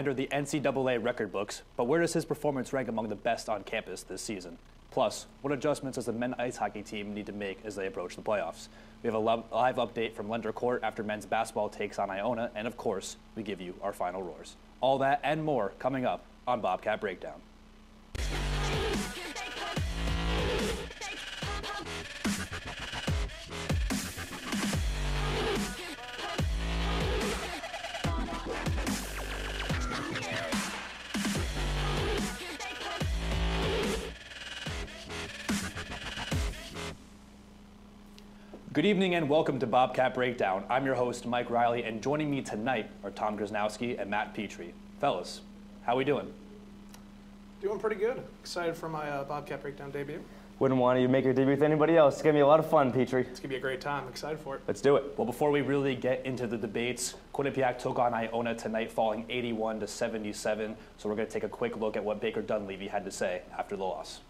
entered the NCAA record books, but where does his performance rank among the best on campus this season? Plus, what adjustments does the men's ice hockey team need to make as they approach the playoffs? We have a live update from Lender Court after men's basketball takes on Iona, and of course, we give you our final roars. All that and more coming up on Bobcat Breakdown. Good evening and welcome to Bobcat Breakdown. I'm your host, Mike Reilly, and joining me tonight are Tom Krosnowski and Matt Petry. Fellas, how we doing? Doing pretty good. Excited for my Bobcat Breakdown debut. Wouldn't want you to make your debut with anybody else. It's going to be a lot of fun, Petry. It's going to be a great time. I'm excited for it. Let's do it. Well, before we really get into the debates, Quinnipiac took on Iona tonight, falling 81-77. So we're going to take a quick look at what Baker Dunleavy had to say after the loss.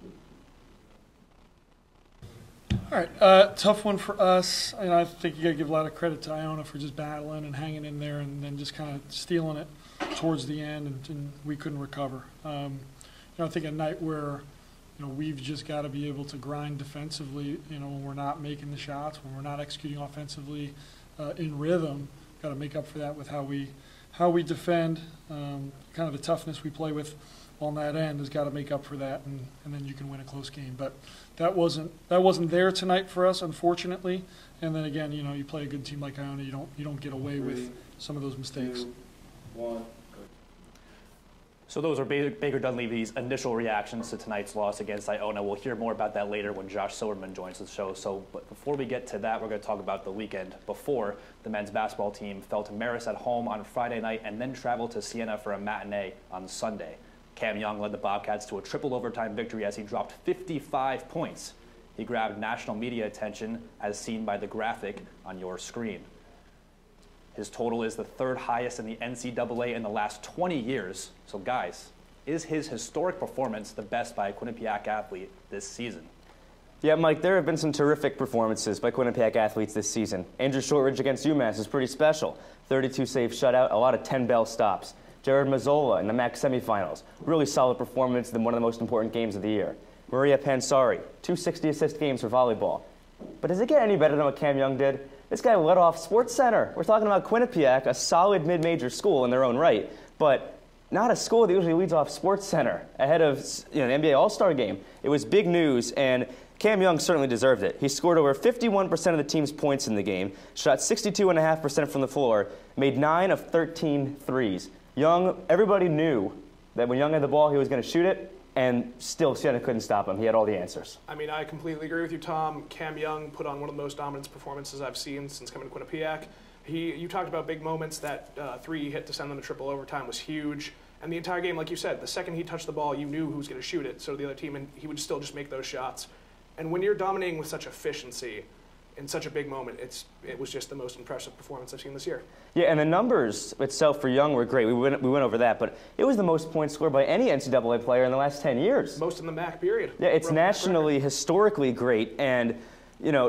All right, tough one for us. And I think you got to give a lot of credit to Iona for just battling and hanging in there and then just kind of stealing it towards the end, and we couldn't recover. I think a night where we've just got to be able to grind defensively. When we're not making the shots, when we're not executing offensively in rhythm, got to make up for that with how we defend. Kind of the toughness we play with on that end has got to make up for that, and then you can win a close game. But that wasn't there tonight for us, unfortunately. And then again, you play a good team like Iona, you don't get away with some of those mistakes. 2, 1. So those are Baker Dunleavy's initial reactions to tonight's loss against Iona. We'll hear more about that later when Josh Silverman joins the show. But before we get to that, we're going to talk about the weekend before the men's basketball team fell to Marist at home on Friday night and then traveled to Siena for a matinee on Sunday. Cam Young led the Bobcats to a triple overtime victory as he dropped 55 points. He grabbed national media attention as seen by the graphic on your screen. His total is the third highest in the NCAA in the last 20 years. So guys, is his historic performance the best by a Quinnipiac athlete this season? Yeah, Mike, there have been some terrific performances by Quinnipiac athletes this season. Andrew Shortridge against UMass is pretty special. 32-save shutout, a lot of 10-bell stops. Jared Mazzola in the MAC semifinals. Really solid performance in one of the most important games of the year. Maria Pansari, 2 60-assist games for volleyball. But does it get any better than what Cam Young did? This guy led off Sports Center. We're talking about Quinnipiac, a solid mid-major school in their own right, but not a school that usually leads off Sports Center ahead of the NBA All-Star game. It was big news, and Cam Young certainly deserved it. He scored over 51% of the team's points in the game, shot 62.5% from the floor, made 9 of 13 threes. Young, everybody knew that when Young had the ball, he was going to shoot it, and still Siena couldn't stop him. He had all the answers. I mean, I completely agree with you, Tom. Cam Young put on one of the most dominant performances I've seen since coming to Quinnipiac. You talked about big moments. That three he hit to send them to triple overtime was huge. And the entire game, like you said, the second he touched the ball, you knew who was going to shoot it. So the other team, and he would still just make those shots. And when you're dominating with such efficiency in such a big moment, it was just the most impressive performance I've seen this year. Yeah, and the numbers itself for Young were great. We went over that, but it was the most points scored by any NCAA player in the last 10 years. Most in the MAC period. Yeah, it's nationally, historically great, and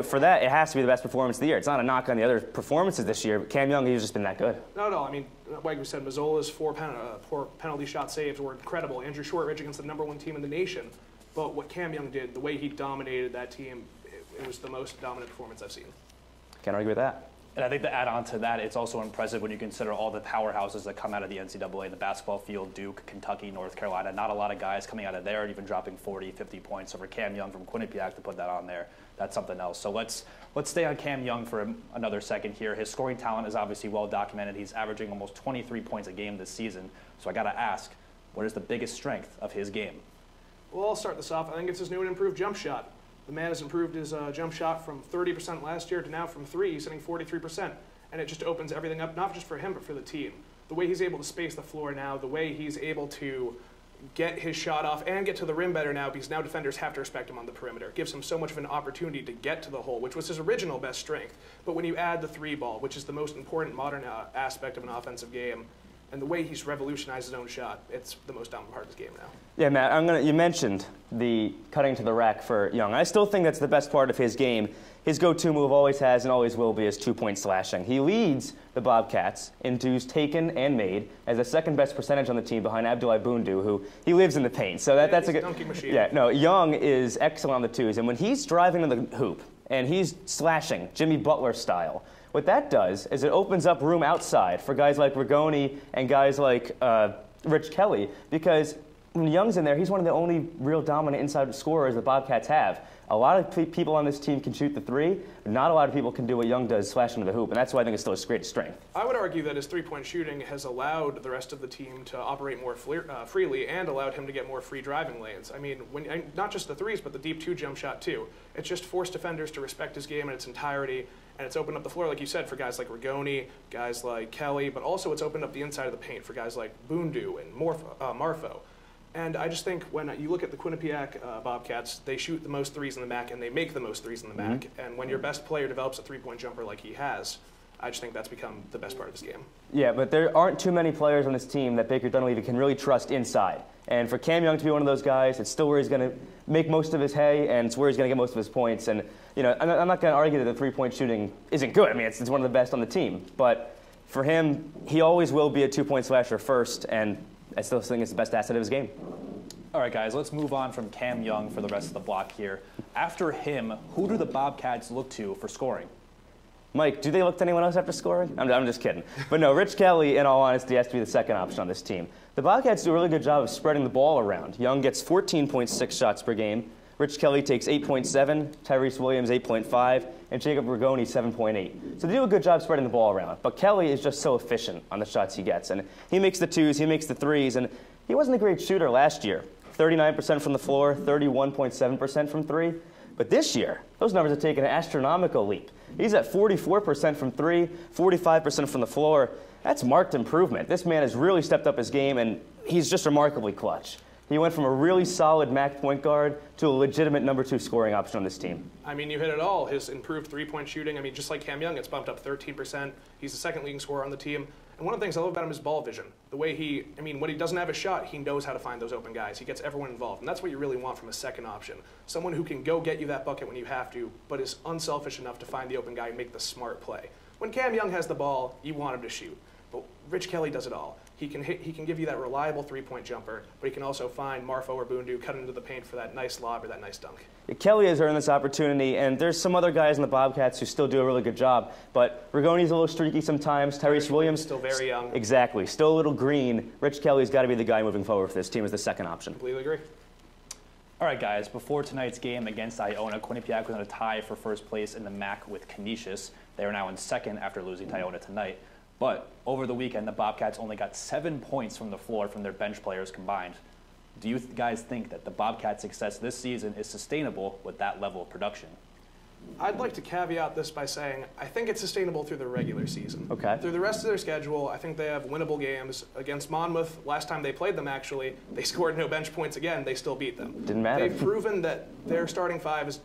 for that, it has to be the best performance of the year. It's not a knock on the other performances this year, but Cam Young, he's just been that good. No, I mean, like we said, Mazzola's four penalty shot saves were incredible. Andrew Shortridge against the #1 team in the nation. But what Cam Young did, the way he dominated that team, it was the most dominant performance I've seen. Can't argue with that. And I think to add on to that, it's also impressive when you consider all the powerhouses that come out of the NCAA in the basketball field, Duke, Kentucky, North Carolina. Not a lot of guys coming out of there and even dropping 40, 50 points. So for Cam Young from Quinnipiac to put that on there, that's something else. So let's stay on Cam Young for another second here. His scoring talent is obviously well documented. He's averaging almost 23 points a game this season. So I got to ask, what is the biggest strength of his game? Well, I'll start this off. I think it's his new and improved jump shot. The man has improved his jump shot from 30% last year to now from 3. He's hitting 43%. And it just opens everything up, not just for him, but for the team. The way he's able to space the floor now, the way he's able to get his shot off and get to the rim better now, because now defenders have to respect him on the perimeter. It gives him so much of an opportunity to get to the hole, which was his original best strength. But when you add the 3 ball, which is the most important modern aspect of an offensive game, And the way he's revolutionized his own shot, it's the most dominant part of his game now. Yeah, Matt, you mentioned the cutting to the rack for Young. I still think that's the best part of his game. His go-to move always has and always will be his two-point slashing. He leads the Bobcats in dues taken and made as the second best percentage on the team behind Abdoulaye Boundu, who he lives in the paint. So that's a good dunking machine. Yeah, no, Young is excellent on the twos, and when he's driving to the hoop and he's slashing Jimmy Butler style, what that does is it opens up room outside for guys like Rigoni and guys like Rich Kelly, because when Young's in there, he's one of the only real dominant inside scorers the Bobcats have. A lot of people on this team can shoot the three, but not a lot of people can do what Young does, slashing to the hoop, and that's why I think it's still his greatest strength. I would argue that his three-point shooting has allowed the rest of the team to operate more freely and allowed him to get more free driving lanes. I mean, not just the threes, but the deep two jump shot too. It's just forced defenders to respect his game in its entirety, and it's opened up the floor, like you said, for guys like Rigoni, guys like Kelly, but also it's opened up the inside of the paint for guys like Boundu and Marfo. And I just think when you look at the Quinnipiac Bobcats, they shoot the most threes in the MAC and they make the most threes in the MAC. And when your best player develops a three-point jumper like he has, I just think that's become the best part of his game. Yeah, but there aren't too many players on this team that Baker Dunleavy can really trust inside. And for Cam Young to be one of those guys, it's still where he's going to make most of his hay, and it's where he's going to get most of his points. And you know, I'm not going to argue that the three-point shooting isn't good. I mean, it's one of the best on the team. But for him, he always will be a two-point slasher first, and I still think it's the best asset of his game. All right, guys, let's move on from Cam Young for the rest of the block here. After him, who do the Bobcats look to for scoring? Mike, do they look to anyone else after scoring? I'm just kidding. But no, Rich Kelly, in all honesty, has to be the second option on this team. The Bobcats do a really good job of spreading the ball around. Young gets 14.6 shots per game. Rich Kelly takes 8.7, Tyrese Williams 8.5, and Jacob Rigoni 7.8. So they do a good job spreading the ball around. But Kelly is just so efficient on the shots he gets. And he makes the twos, he makes the threes, and he wasn't a great shooter last year. 39% from the floor, 31.7% from three. But this year, those numbers have taken an astronomical leap. He's at 44% from three, 45% from the floor. That's marked improvement. This man has really stepped up his game, and he's just remarkably clutch. He went from a really solid MAC point guard to a legitimate number 2 scoring option on this team. I mean, you hit it all. His improved three-point shooting, I mean, just like Cam Young, it's bumped up 13%. He's the second leading scorer on the team. And one of the things I love about him is ball vision. The way when he doesn't have a shot, he knows how to find those open guys. He gets everyone involved. And that's what you really want from a second option. Someone who can go get you that bucket when you have to, but is unselfish enough to find the open guy and make the smart play. When Cam Young has the ball, you want him to shoot. But Rich Kelly does it all. He can give you that reliable three-point jumper, but he can also find Marfo or Boundu, cut into the paint for that nice lob or that nice dunk. Kelly has earned this opportunity, and there's some other guys in the Bobcats who still do a really good job. But Rigoni's a little streaky sometimes. Tyrese Williams, still very young. Exactly, still a little green. Rich Kelly's got to be the guy moving forward for this team as the second option. Completely agree. All right, guys, before tonight's game against Iona, Quinnipiac was in a tie for first place in the MAC with Canisius. They are now in second after losing to Iona tonight. But over the weekend, the Bobcats only got 7 points from the floor from their bench players combined. Do you guys think that the Bobcats' success this season is sustainable with that level of production? I'd like to caveat this by saying I think it's sustainable through the regular season. Okay. Through the rest of their schedule, I think they have winnable games. Against Monmouth, last time they played them, actually, they scored no bench points again. They still beat them. Didn't matter. They've proven that their starting five is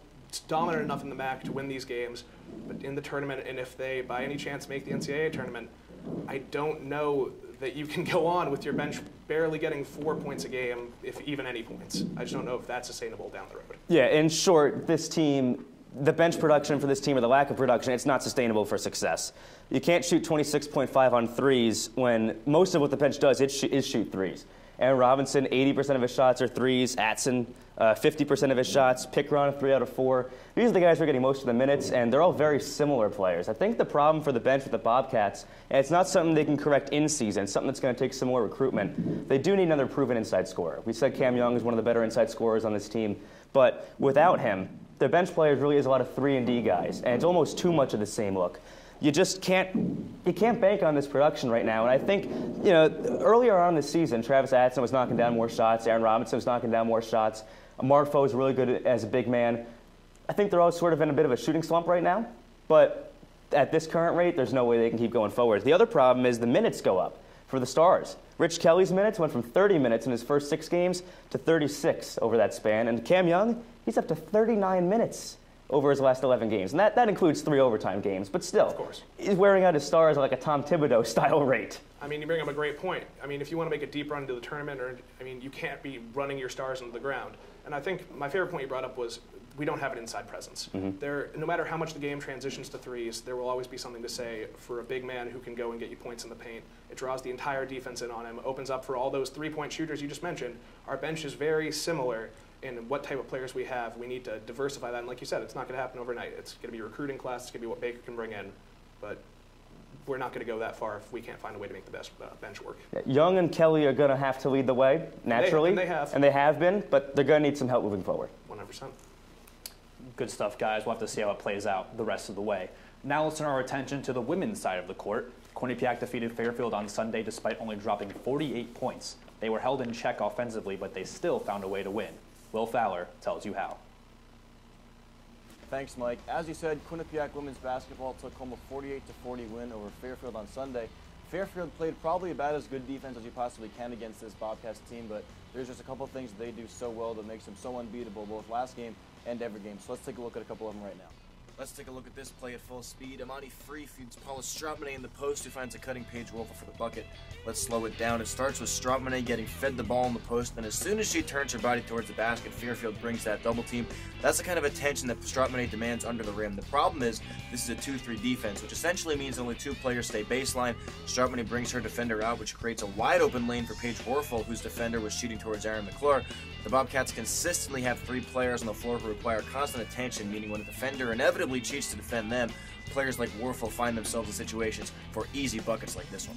dominant enough in the MAC to win these games. But in the tournament, and if they, by any chance, make the NCAA tournament, I don't know that you can go on with your bench barely getting 4 points a game, if even any points. I just don't know if that's sustainable down the road. Yeah, in short, this team, the bench production for this team or the lack of production, it's not sustainable for success. You can't shoot 26.5 on threes when most of what the bench does is shoot threes. Aaron Robinson, 80% of his shots are threes. Atson, 50% of his shots. Pickron, 3 out of 4. These are the guys who are getting most of the minutes, and they're all very similar players. I think the problem for the bench with the Bobcats, and it's not something they can correct in season, it's something that's going to take some more recruitment. They do need another proven inside scorer. We said Cam Young is one of the better inside scorers on this team, but without him, their bench players really is a lot of 3-and-D guys, and it's almost too much of the same look. You just can't bank on this production right now. And I think, you know, earlier on this season, Travis Atson was knocking down more shots. Aaron Robinson was knocking down more shots. Marfo is really good as a big man. I think they're all sort of in a bit of a shooting slump right now. But at this current rate, there's no way they can keep going forward. The other problem is the minutes go up for the Stars. Rich Kelly's minutes went from 30 minutes in his first 6 games to 36 over that span. And Cam Young, he's up to 39 minutes over his last 11 games. And that includes 3 overtime games, but still. Of course. He's wearing out his stars at like a Tom Thibodeau-style rate. I mean, you bring up a great point. I mean, if you want to make a deep run into the tournament, you can't be running your stars into the ground. And I think my favorite point you brought up was we don't have an inside presence. No matter how much the game transitions to threes, there will always be something to say for a big man who can go and get you points in the paint. It draws the entire defense in on him, opens up for all those three-point shooters you just mentioned. Our bench is very similar in what type of players we have. We need to diversify that. And like you said, it's not going to happen overnight. It's going to be a recruiting class. It's going to be what Baker can bring in. But we're not going to go that far if we can't find a way to make the best bench work. Young and Kelly are going to have to lead the way, naturally. And they have. And they have been, but they're going to need some help moving forward. 100%. Good stuff, guys. We'll have to see how it plays out the rest of the way. Now let's turn our attention to the women's side of the court. Quinnipiac defeated Fairfield on Sunday despite only dropping 48 points. They were held in check offensively, but they still found a way to win. Will Fowler tells you how. Thanks, Mike. As you said, Quinnipiac women's basketball took home a 48-40 win over Fairfield on Sunday. Fairfield played probably about as good defense as you possibly can against this Bobcats team, but there's just a couple things that they do so well that makes them so unbeatable both last game and every game. So let's take a look at a couple of them right now. Let's take a look at this play at full speed. Amani Free feeds Paula Strautmanet in the post, who finds a cutting Paige Wolfer for the bucket. Let's slow it down. It starts with Strautmanet getting fed the ball in the post, and as soon as she turns her body towards the basket, Fairfield brings that double team. That's the kind of attention that Strautmanet demands under the rim. The problem is, this is a 2-3 defense, which essentially means only 2 players stay baseline. Strautmanet brings her defender out, which creates a wide open lane for Paige Warfel, whose defender was shooting towards Aaron McClure. The Bobcats consistently have 3 players on the floor who require constant attention, meaning when a defender inevitably cheats to defend them, players like Warfel find themselves in situations for easy buckets like this one.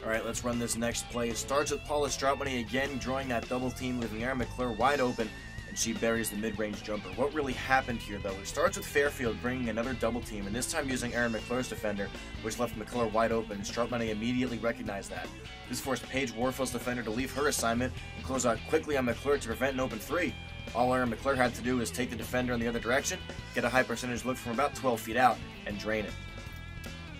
Alright, let's run this next play. It starts with Paula Strautmanet again drawing that double team, leaving Aaron McClure wide open, and she buries the mid-range jumper. What really happened here, though? It starts with Fairfield bringing another double team, and this time using Aaron McClure's defender, which left McClure wide open. Strautmanet immediately recognized that. This forced Paige Warfel's defender to leave her assignment and close out quickly on McClure to prevent an open 3. All Aaron McClure had to do was take the defender in the other direction, get a high percentage look from about 12 feet out, and drain it.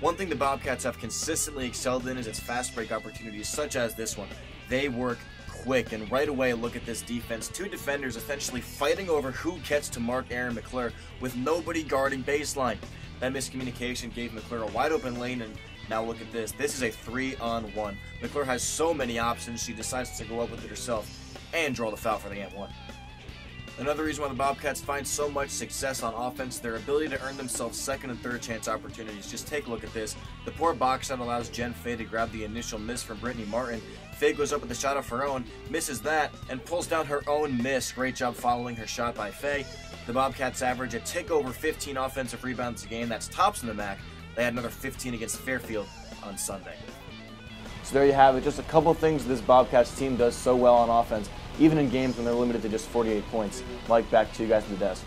One thing the Bobcats have consistently excelled in is its fast break opportunities, such as this one. They work quick, and right away, look at this defense. 2 defenders essentially fighting over who gets to mark Aaron McClure with nobody guarding baseline. That miscommunication gave McClure a wide open lane, and now look at this. This is a 3-on-1. McClure has so many options, she decides to go up with it herself and draw the foul for the &1. Another reason why the Bobcats find so much success on offense, their ability to earn themselves second and third chance opportunities. Just take a look at this. The poor box shot allows Jen Fay to grab the initial miss from Brittany Martin. Fay goes up with a shot of her own, misses that, and pulls down her own miss. Great job following her shot by Fay. The Bobcats average a tick over 15 offensive rebounds a game. That's tops in the MAC. They had another 15 against Fairfield on Sunday. So there you have it. Just a couple things this Bobcats team does so well on offense, even in games when they're limited to just 48 points. Mike, back to you guys at the desk.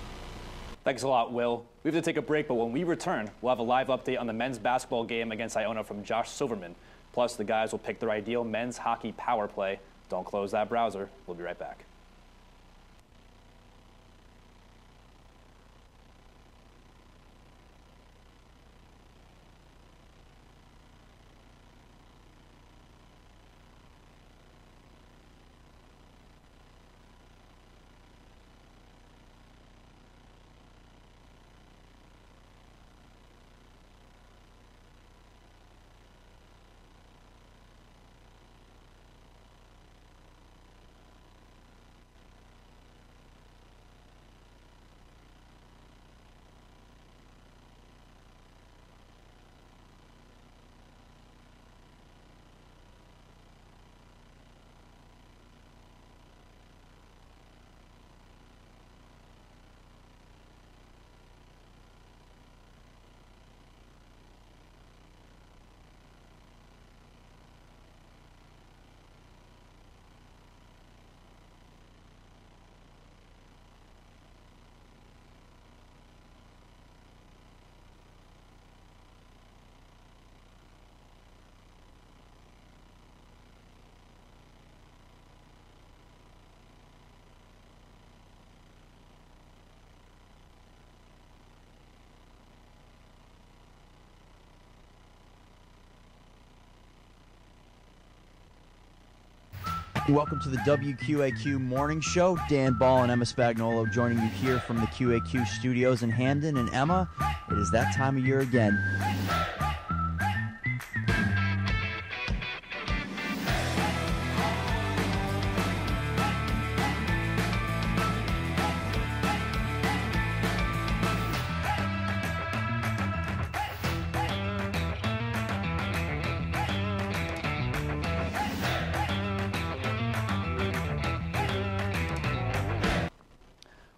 Thanks a lot, Will. We have to take a break, but when we return, we'll have a live update on the men's basketball game against Iona from Josh Silverman. Plus, the guys will pick their ideal men's hockey power play. Don't close that browser. We'll be right back. Welcome to the WQAQ Morning Show. Dan Ball and Emma Spagnolo joining you here from the QAQ studios in Hamden. And Emma, it is that time of year again.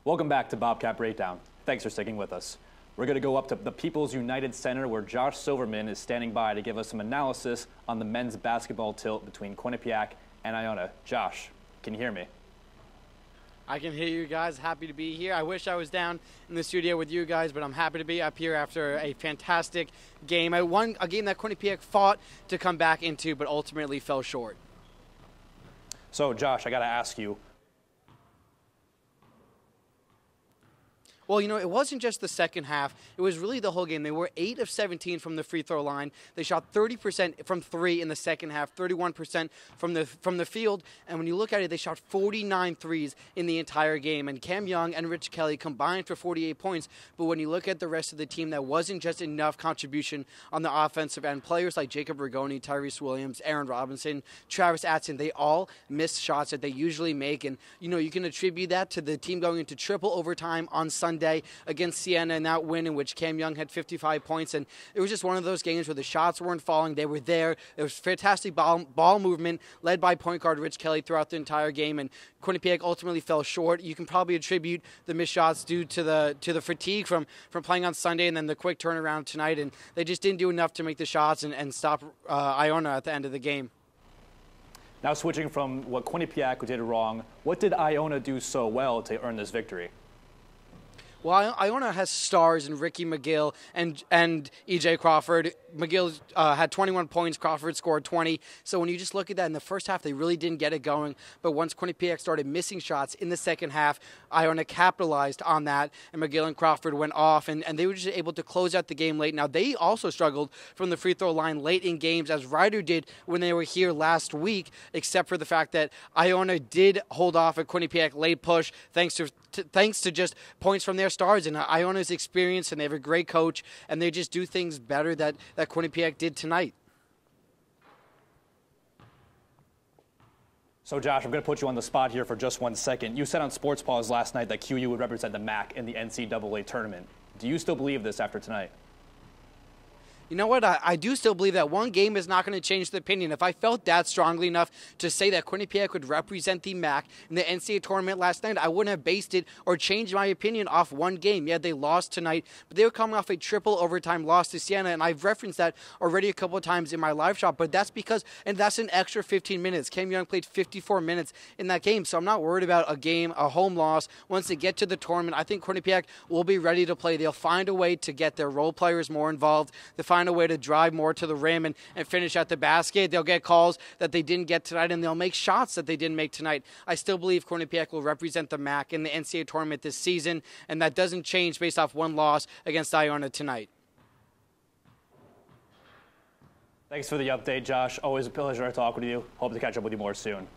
Welcome back to Bobcat Breakdown. Thanks for sticking with us. We're going to go up to the People's United Center where Josh Silverman is standing by to give us some analysis on the men's basketball tilt between Quinnipiac and Iona. Josh, can you hear me? I can hear you guys. Happy to be here. I wish I was down in the studio with you guys, but I'm happy to be up here after a fantastic game. I won a game that Quinnipiac fought to come back into, but ultimately fell short. So, Josh, I got to ask you, well, you know, it wasn't just the second half. It was really the whole game. They were 8 of 17 from the free throw line. They shot 30% from 3 in the second half, 31% from the field. And when you look at it, they shot 49 threes in the entire game. And Cam Young and Rich Kelly combined for 48 points. But when you look at the rest of the team, that wasn't just enough contribution on the offensive end. Players like Jacob Rigoni, Tyrese Williams, Aaron Robinson, Travis Atson, they all missed shots that they usually make. And, you know, you can attribute that to the team going into triple overtime on Sunday against Siena in that win in which Cam Young had 55 points. And it was just one of those games where the shots weren't falling. They were there. There was fantastic ball movement led by point guard Rich Kelly throughout the entire game. And Quinnipiac ultimately fell short. You can probably attribute the missed shots due to the fatigue from playing on Sunday and then the quick turnaround tonight. And they just didn't do enough to make the shots and stop Iona at the end of the game. now switching from what Quinnipiac did wrong, what did Iona do so well to earn this victory? Well, Iona has stars in Ricky McGill and E.J. Crawford. McGill had 21 points. Crawford scored 20. So when you just look at that in the first half, they really didn't get it going. But once Quinnipiac started missing shots in the second half, Iona capitalized on that, and McGill and Crawford went off, and they were just able to close out the game late. Now, they also struggled from the free throw line late in games, as Ryder did when they were here last week, except for the fact that Iona did hold off a Quinnipiac late push thanks to just points from their stars and Iona's experience, and they have a great coach, and they just do things better that Quinnipiac did tonight. So, Josh, I'm going to put you on the spot here for just 1 second. You said on Sports Pause last night that QU would represent the MAC in the NCAA tournament. Do you still believe this after tonight? You know what? I do still believe that one game is not going to change the opinion. If I felt that strongly enough to say that Quinnipiac would represent the MAC in the NCAA tournament last night, I wouldn't have based it or changed my opinion off one game. Yeah, they lost tonight, but they were coming off a triple overtime loss to Siena, and I've referenced that already a couple of times in my live shot, but that's because, and that's an extra 15 minutes. Cam Young played 54 minutes in that game, so I'm not worried about a home loss. Once they get to the tournament, I think Quinnipiac will be ready to play. They'll find a way to get their role players more involved. They'll find a way to drive more to the rim and finish at the basket. They'll get calls that they didn't get tonight, and they'll make shots that they didn't make tonight. I still believe Quinnipiac will represent the MAC in the NCAA tournament this season, and that doesn't change based off one loss against Iona tonight. Thanks for the update, Josh. Always a pleasure to talk with you. Hope to catch up with you more soon.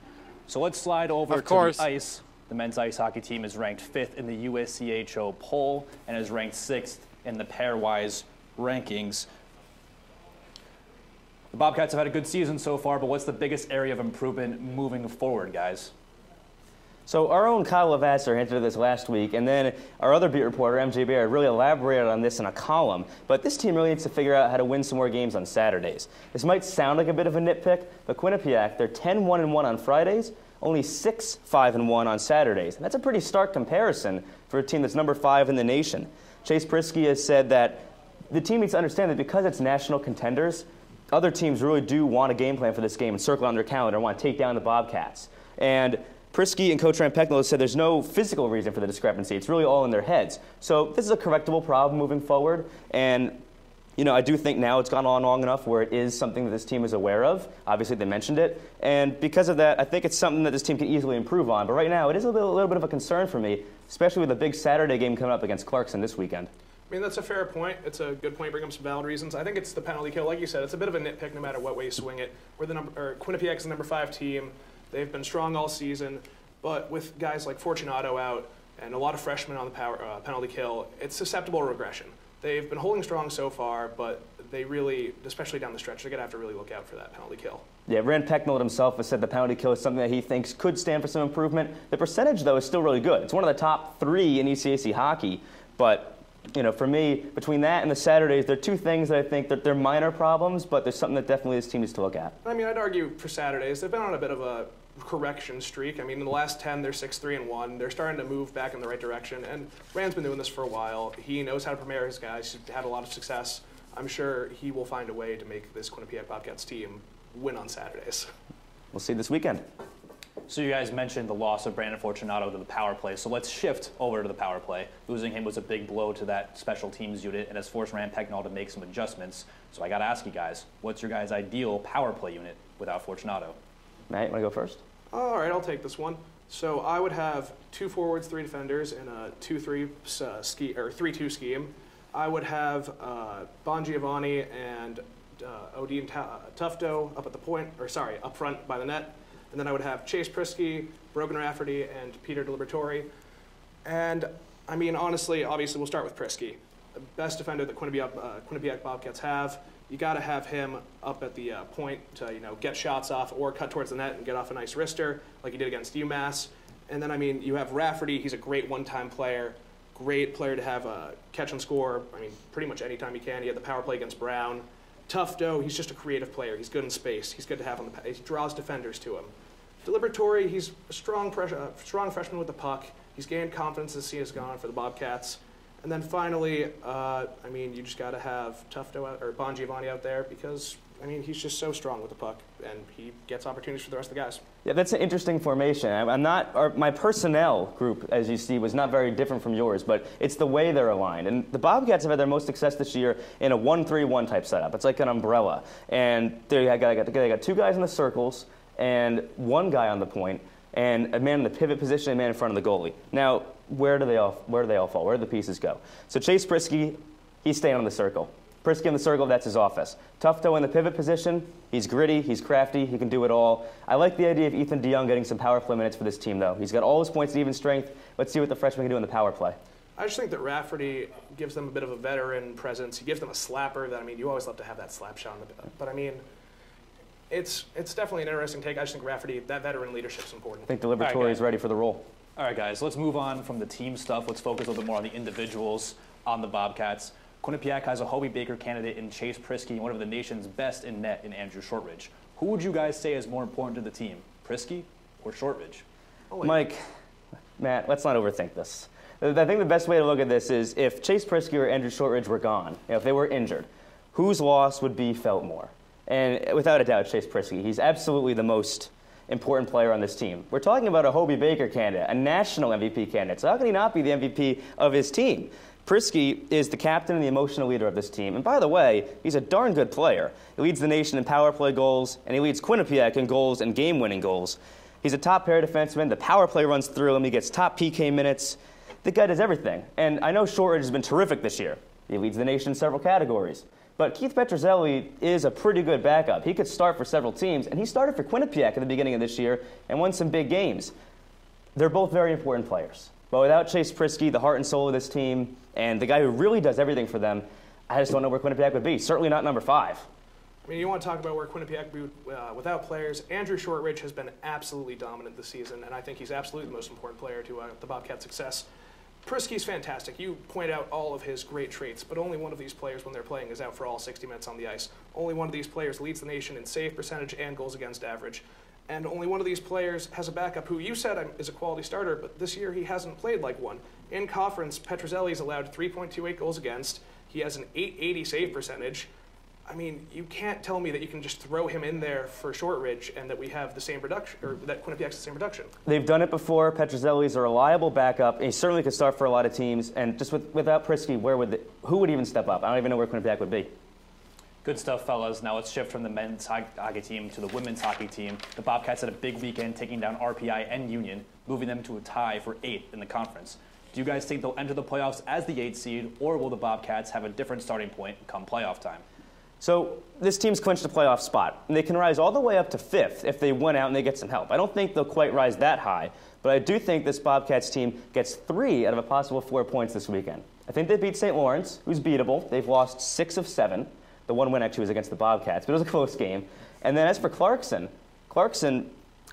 So let's slide over to the ice. The men's ice hockey team is ranked 5th in the USCHO poll and is ranked 6th in the pairwise rankings. The Bobcats have had a good season so far, but what's the biggest area of improvement moving forward, guys? So our own Kyle Lavasser hinted at this last week, and then our other beat reporter, MJ Baird, really elaborated on this in a column. But this team really needs to figure out how to win some more games on Saturdays. This might sound like a bit of a nitpick, but Quinnipiac, they're 10-1-1 on Fridays, only 6-5-1 on Saturdays. And that's a pretty stark comparison for a team that's number 5 in the nation. Chase Prisky has said that the team needs to understand that because it's national contenders, other teams really do want a game plan for this game and circle it on their calendar and want to take down the Bobcats. And Prisky and Coach Ryan Pecknold said there's no physical reason for the discrepancy. It's really all in their heads. So this is a correctable problem moving forward. And, you know, I do think now it's gone on long enough where it is something that this team is aware of. Obviously, they mentioned it. And because of that, I think it's something that this team can easily improve on. But right now, it is a little bit of a concern for me, especially with the big Saturday game coming up against Clarkson this weekend. I mean, that's a fair point. It's a good point. Bring up some valid reasons. I think it's the penalty kill. Like you said, it's a bit of a nitpick no matter what way you swing it. Quinnipiac is the number 5 team. They've been strong all season, but with guys like Fortunato out and a lot of freshmen on the penalty kill, it's susceptible to regression. They've been holding strong so far, but they really, especially down the stretch, they're going to have to really look out for that penalty kill. Yeah, Rand Pecknold himself has said the penalty kill is something that he thinks could stand for some improvement. The percentage, though, is still really good. It's one of the top 3 in ECAC hockey, but for me, between that and the Saturdays, there are 2 things that I think that they're minor problems, but there's something that definitely this team needs to look at. I mean, I'd argue for Saturdays, they've been on a bit of a correction streak. I mean, in the last 10, they're 6-3-1. They're starting to move back in the right direction, and Rand's been doing this for a while. He knows how to prepare his guys. He's had a lot of success. I'm sure he will find a way to make this Quinnipiac Bobcats team win on Saturdays. We'll see this weekend. So you guys mentioned the loss of Brandon Fortunato to the power play, so let's shift over to the power play. Losing him was a big blow to that special teams unit and has forced Rand Pecknold to make some adjustments. So I got to ask you guys, what's your guys' ideal power play unit without Fortunato? Matt, you want to go first? All right, I'll take this one. So I would have 2 forwards, 3 defenders in a 3-2 scheme. I would have Bon Giovanni and Odin Tufto up front by the net. And then I would have Chase Prisky, Brogan Rafferty, and Peter Delibertori. And, I mean, honestly, obviously, we'll start with Prisky. The best defender that Quinnipiac Bobcats have. You got to have him up at the point to, get shots off or cut towards the net and get off a nice wrister like he did against UMass. And then, I mean, you have Rafferty. He's a great one-time player. Great player to have catch and score, I mean, pretty much anytime you can. He had the power play against Brown. Tufto, he's just a creative player. He's good in space. He's good to have on the he draws defenders to him. Delibertori, he's a strong freshman with the puck. He's gained confidence as he has gone for the Bobcats. And then finally, I mean, you just got to have Tufto or Bon Giovanni out there because, I mean, he's just so strong with the puck, and he gets opportunities for the rest of the guys. Yeah, that's an interesting formation. My personnel group, as you see, was not very different from yours, but it's the way they're aligned. And the Bobcats have had their most success this year in a 1-3-1 type setup. It's like an umbrella. And they got 2 guys in the circles and 1 guy on the point, and a man in the pivot position and a man in front of the goalie. Now, where do they all fall? Where do the pieces go? So Chase Prisky, he's staying on the circle. Prisky in the circle, that's his office. Tufto in the pivot position, he's gritty, he's crafty, he can do it all. I like the idea of Ethan DeYoung getting some power play minutes for this team, though. He's got all his points at even strength. Let's see what the freshman can do in the power play. I just think that Rafferty gives them a bit of a veteran presence. He gives them a slapper that, I mean, you always love to have that slap shot. But, I mean, it's definitely an interesting take. I just think Rafferty, that veteran leadership is important. I think Delibertori is ready for the role. All right, guys, let's move on from the team stuff. Let's focus a little bit more on the individuals on the Bobcats. Quinnipiac has a Hobie Baker candidate in Chase Prisky, one of the nation's best in net in Andrew Shortridge. Who would you guys say is more important to the team, Prisky or Shortridge? Mike, Matt, let's not overthink this. I think the best way to look at this is if Chase Prisky or Andrew Shortridge were gone, if they were injured, whose loss would be felt more? And without a doubt, Chase Prisky. He's absolutely the most important player on this team. We're talking about a Hobie Baker candidate, a national MVP candidate. So how can he not be the MVP of his team? Prisky is the captain and the emotional leader of this team. And by the way, he's a darn good player. He leads the nation in power play goals, and he leads Quinnipiac in goals and game-winning goals. He's a top pair defenseman. The power play runs through him. He gets top PK minutes. The guy does everything. And I know Shortridge has been terrific this year. He leads the nation in several categories. But Keith Petruzzelli is a pretty good backup. He could start for several teams, and he started for Quinnipiac at the beginning of this year and won some big games. They're both very important players. But without Chase Prisky, the heart and soul of this team, and the guy who really does everything for them, I just don't know where Quinnipiac would be. Certainly not number 5. I mean, you want to talk about where Quinnipiac would be without players. Andrew Shortridge has been absolutely dominant this season, and I think he's absolutely the most important player to the Bobcat success. Prisky's fantastic. You point out all of his great traits, but only one of these players, when they're playing, is out for all 60 minutes on the ice. Only one of these players leads the nation in save percentage and goals against average. And only one of these players has a backup who you said is a quality starter, but this year he hasn't played like one. In conference, Petruzzelli's allowed 3.28 goals against. He has an .880 save percentage. I mean, you can't tell me that you can just throw him in there for Shortridge and that we have the same production, or that Quinnipiac's the same production. They've done it before. Petruzzelli's a reliable backup, and he certainly could start for a lot of teams. And just without Prisky, who would even step up? I don't even know where Quinnipiac would be. Good stuff, fellas. Now let's shift from the men's hockey team to the women's hockey team. The Bobcats had a big weekend taking down RPI and Union, moving them to a tie for 8th in the conference. Do you guys think they'll enter the playoffs as the 8th seed, or will the Bobcats have a different starting point come playoff time? So this team's clinched a playoff spot, and they can rise all the way up to 5th if they win out and they get some help. I don't think they'll quite rise that high, but I do think this Bobcats team gets 3 out of a possible 4 points this weekend. I think they beat St. Lawrence, who's beatable. They've lost 6 of 7. The one win actually was against the Bobcats, but it was a close game. And then as for Clarkson,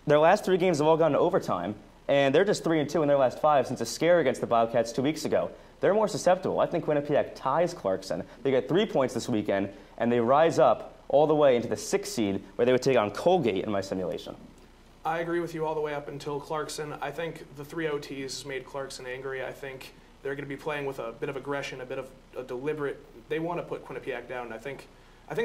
their last 3 games have all gone to overtime, and they're just 3-2 in their last 5 since a scare against the Bobcats 2 weeks ago. They're more susceptible. I think Quinnipiac ties Clarkson. They get 3 points this weekend, and they rise up all the way into the 6th seed, where they would take on Colgate in my simulation. I agree with you all the way up until Clarkson. I think the 3 OTs made Clarkson angry. I think they're going to be playing with a bit of aggression, a bit of a deliberate. They want to put Quinnipiac down. I think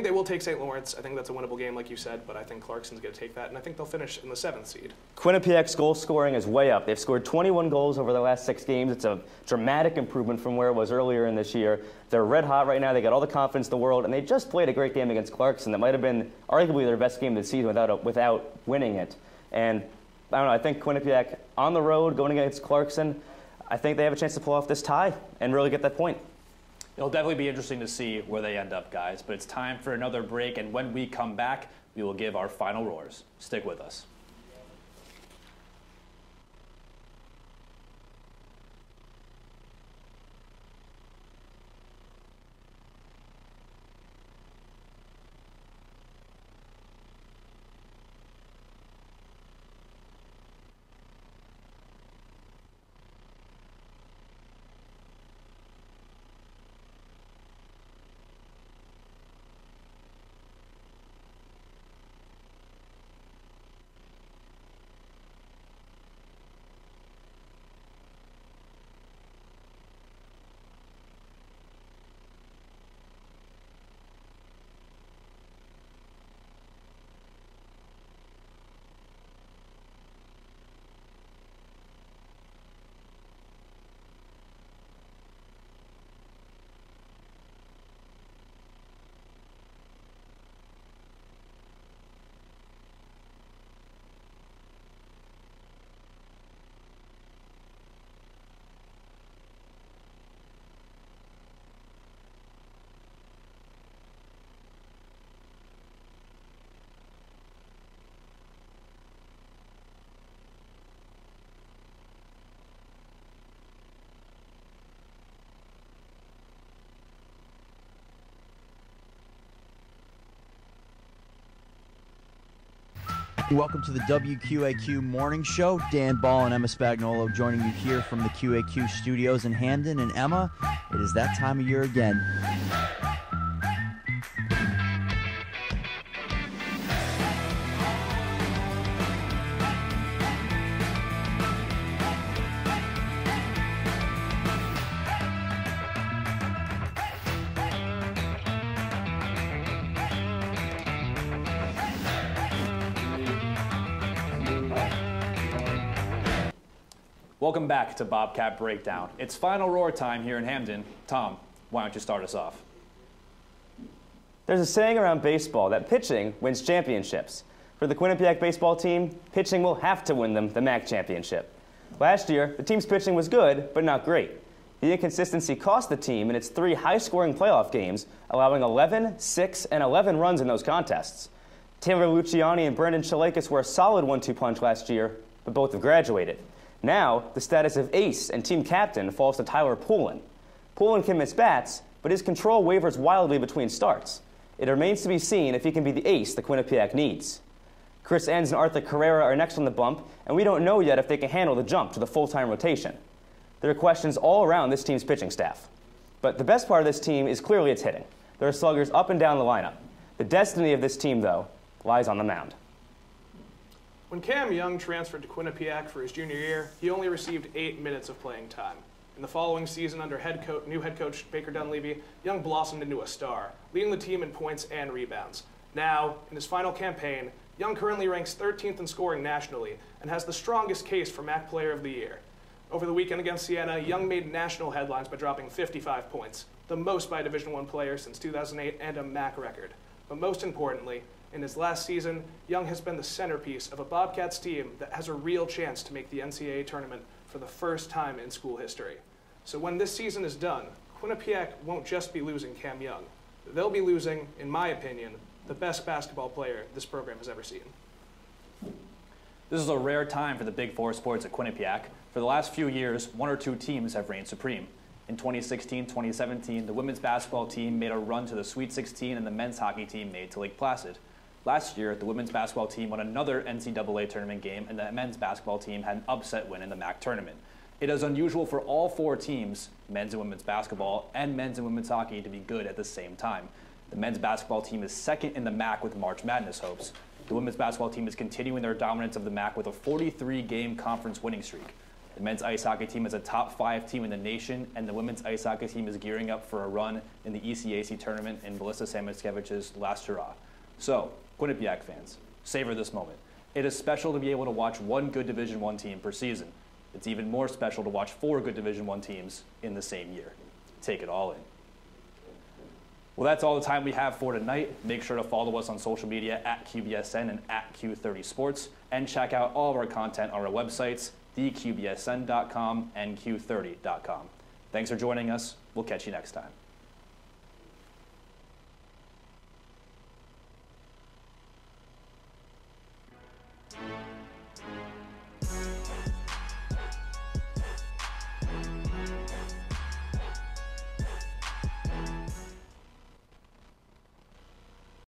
they will take St. Lawrence. I think that's a winnable game, like you said, but I think Clarkson's going to take that, and I think they'll finish in the 7th seed. Quinnipiac's goal scoring is way up. They've scored 21 goals over the last 6 games. It's a dramatic improvement from where it was earlier in this year. They're red hot right now. They got all the confidence in the world, and they just played a great game against Clarkson. That might have been arguably their best game of the season without winning it. And I don't know, I think Quinnipiac on the road going against Clarkson, I think they have a chance to pull off this tie and really get that point. It'll definitely be interesting to see where they end up, guys. But it's time for another break, and when we come back, we will give our final roars. Stick with us. Welcome to the WQAQ Morning Show. Dan Ball and Emma Spagnolo joining you here from the QAQ studios in Hamden. And Emma, it is that time of year again. Welcome back to Bobcat Breakdown. It's final roar time here in Hamden. Tom, why don't you start us off? There's a saying around baseball that pitching wins championships. For the Quinnipiac baseball team, pitching will have to win them the MAC championship. Last year, the team's pitching was good, but not great. The inconsistency cost the team in its 3 high-scoring playoff games, allowing 11, 6, and 11 runs in those contests. Taylor Luciani and Brendan Chalakis were a solid 1-2 punch last year, but both have graduated. Now, the status of ace and team captain falls to Tyler Poulin. Poulin can miss bats, but his control wavers wildly between starts. It remains to be seen if he can be the ace the Quinnipiac needs. Chris Enns and Arthur Carrera are next on the bump, and we don't know yet if they can handle the jump to the full-time rotation. There are questions all around this team's pitching staff. But the best part of this team is clearly its hitting. There are sluggers up and down the lineup. The destiny of this team, though, lies on the mound. When Cam Young transferred to Quinnipiac for his junior year, he only received 8 minutes of playing time. In the following season, under new head coach Baker Dunleavy, Young blossomed into a star, leading the team in points and rebounds. Now, in his final campaign, Young currently ranks 13th in scoring nationally and has the strongest case for MAC Player of the Year. Over the weekend against Siena, Young made national headlines by dropping 55 points, the most by a Division I player since 2008 and a MAC record. But most importantly, in his last season, Young has been the centerpiece of a Bobcats team that has a real chance to make the NCAA tournament for the first time in school history. So when this season is done, Quinnipiac won't just be losing Cam Young. they'll be losing, in my opinion, the best basketball player this program has ever seen. This is a rare time for the Big Four sports at Quinnipiac. For the last few years, one or two teams have reigned supreme. In 2016-2017, the women's basketball team made a run to the Sweet 16 and the men's hockey team made to Lake Placid. Last year, the women's basketball team won another NCAA tournament game and the men's basketball team had an upset win in the MAC tournament. It is unusual for all four teams, men's and women's basketball and men's and women's hockey, to be good at the same time. The men's basketball team is second in the MAC with March Madness hopes. The women's basketball team is continuing their dominance of the MAC with a 43-game conference winning streak. The men's ice hockey team is a top 5 team in the nation, and the women's ice hockey team is gearing up for a run in the ECAC tournament in Melissa Samoskiewicz's last hurrah. So, Quinnipiac fans, savor this moment. It is special to be able to watch one good Division I team per season. It's even more special to watch 4 good Division I teams in the same year. Take it all in. Well, that's all the time we have for tonight. Make sure to follow us on social media at QBSN and at Q30 Sports, and check out all of our content on our websites, theqbsn.com and q30.com. Thanks for joining us. We'll catch you next time.